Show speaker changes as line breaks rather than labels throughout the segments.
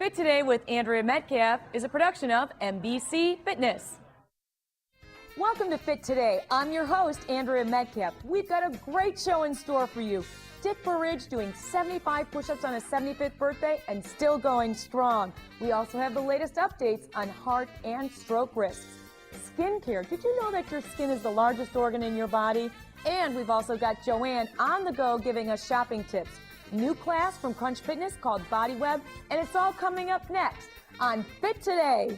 Fit Today with Andrea Metcalf is a production of NBC Fitness. Welcome to Fit Today. I'm your host, Andrea Metcalf. We've got a great show in store for you. Dick Burridge doing 75 push-ups on his 75th birthday and still going strong. We also have the latest updates on heart and stroke risks. Skincare. Did you know that your skin is the largest organ in your body? And we've also got Joanne on the go giving us shopping tips. New class from Crunch Fitness called Body Web, and it's all coming up next on Fit Today.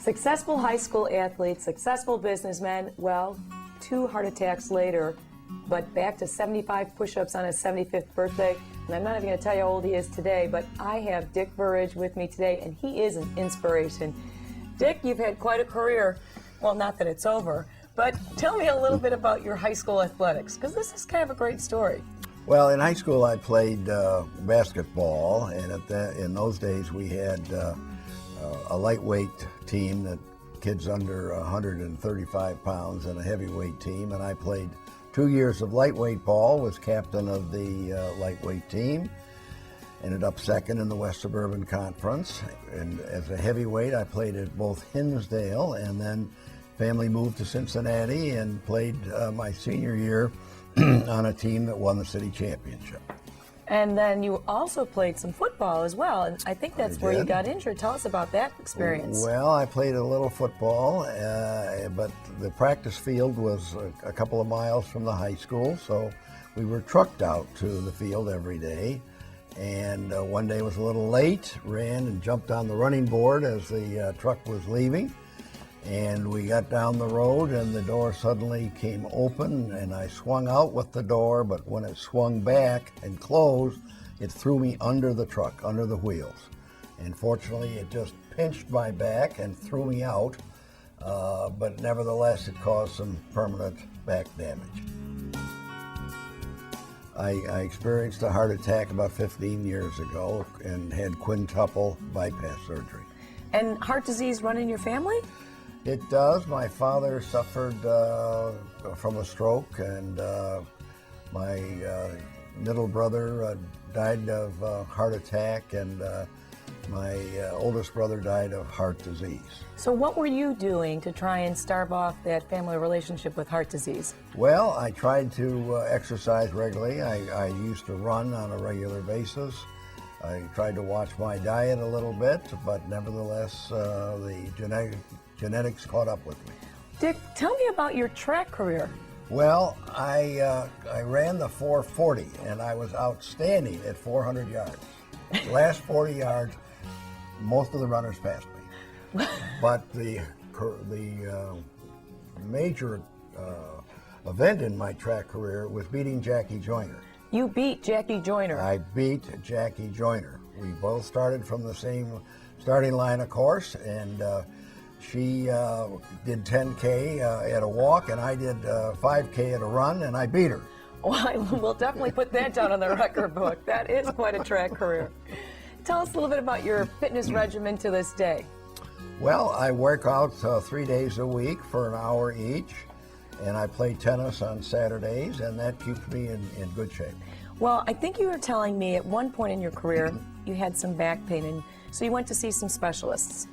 Successful high school athletes, successful businessmen, well, 2 heart attacks later, but back to 75 push-ups on his 75th birthday. And I'm not even going to tell you how old he is today, but I have Dick Burridge with me today, and he is an inspiration. Dick, you've had quite a career. Well, not that it's over, but tell me a little bit about your high school athletics, because this is kind of a great story.
Well, in high school I played basketball, and in those days we had a lightweight team, that kids under 135 pounds, and a heavyweight team, and I played 2 years of lightweight ball, was captain of the lightweight team, ended up second in the West Suburban Conference, and as a heavyweight I played at both Hinsdale, and then family moved to Cincinnati and played my senior year on a team that won the city championship.
And then you also played some football as well, and I think that's where you got injured. Tell us about that experience.
Well, I played a little football, but the practice field was a couple of miles from the high school, so we were trucked out to the field every day. And one day was a little late, ran and jumped on the running board as the truck was leaving. And we got down the road and the door suddenly came open and I swung out with the door, but when it swung back and closed, it threw me under the truck, under the wheels. And fortunately it just pinched my back and threw me out, but nevertheless it caused some permanent back damage. I experienced a heart attack about 15 years ago and had quintuple bypass surgery.
And heart disease run in your family?
It does. My father suffered from a stroke, and my middle brother died of heart attack, and my oldest brother died of heart disease.
So what were you doing to try and starve off that family relationship with heart disease?
Well, I tried to exercise regularly. I used to run on a regular basis. I tried to watch my diet a little bit, but nevertheless, the genetics caught up with me.
Dick, tell me about your track career.
Well, I ran the 440, and I was outstanding at 400 yards. The last 40 yards, most of the runners passed me. But the major event in my track career was beating Jackie Joyner.
You beat Jackie Joyner.
I beat Jackie Joyner. We both started from the same starting line, of course, and she did 10K at a walk, and I did 5K at a run, and I beat her.
Well, we'll definitely put that down on the record book. That is quite a track career. Tell us a little bit about your fitness regimen to this day.
Well, I work out 3 days a week for an hour each, and I play tennis on Saturdays, and that keeps me in good shape.
Well, I think you were telling me at one point in your career you had some back pain, and so you went to see some specialists.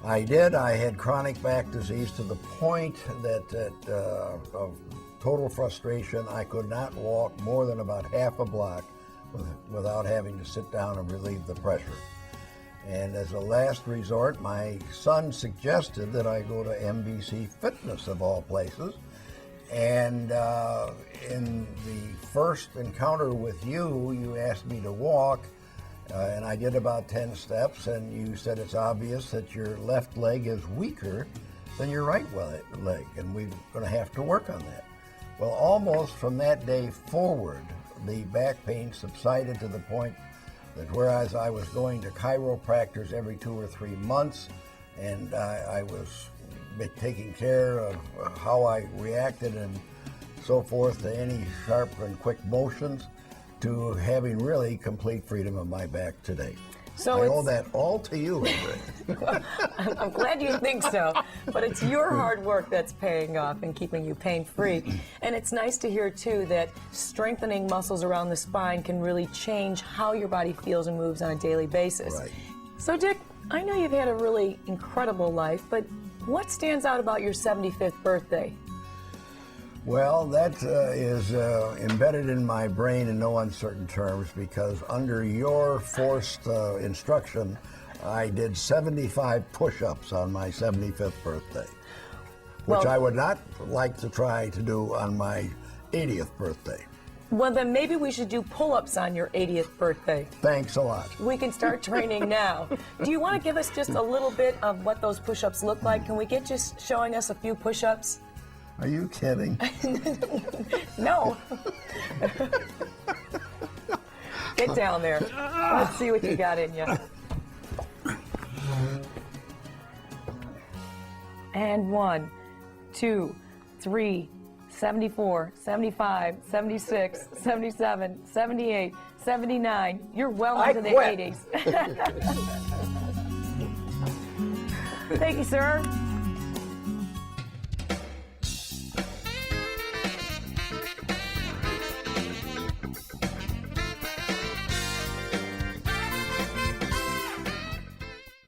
I did. I had chronic back disease to the point that of total frustration, I could not walk more than about half a block without having to sit down and relieve the pressure. And as a last resort, my son suggested that I go to NBC Fitness, of all places. And in the first encounter with you, you asked me to walk, and I did about 10 steps, and you said it's obvious that your left leg is weaker than your right leg, and we're going to have to work on that. Well, almost from that day forward, the back pain subsided to the point That whereas I was going to chiropractors every 2 or 3 months, and I was taking care of how I reacted and so forth to any sharp and quick motions, to having really complete freedom of my back today.
So
I owe that all to you, Andrea.
I'm glad you think so, but it's your hard work that's paying off and keeping you pain-free. And it's nice to hear, too, that strengthening muscles around the spine can really change how your body feels and moves on a daily basis.
Right.
So, Dick, I know you've had a really incredible life, but what stands out about your 75th birthday?
Well, that is embedded in my brain in no uncertain terms, because under your forced instruction, I did 75 push-ups on my 75th birthday, which I would not like to try to do on my 80th birthday.
Well, then maybe we should do pull-ups on your 80th birthday.
Thanks a lot.
We can start training now. Do you want to give us just a little bit of what those push-ups look like? Can we get just showing us a few push-ups?
Are you kidding?
No. Get down there. Let's see what you got in you. And 1, 2, 3, 74, 75, 76, 77, 78, 79. You're well into the 80s. Thank you, sir.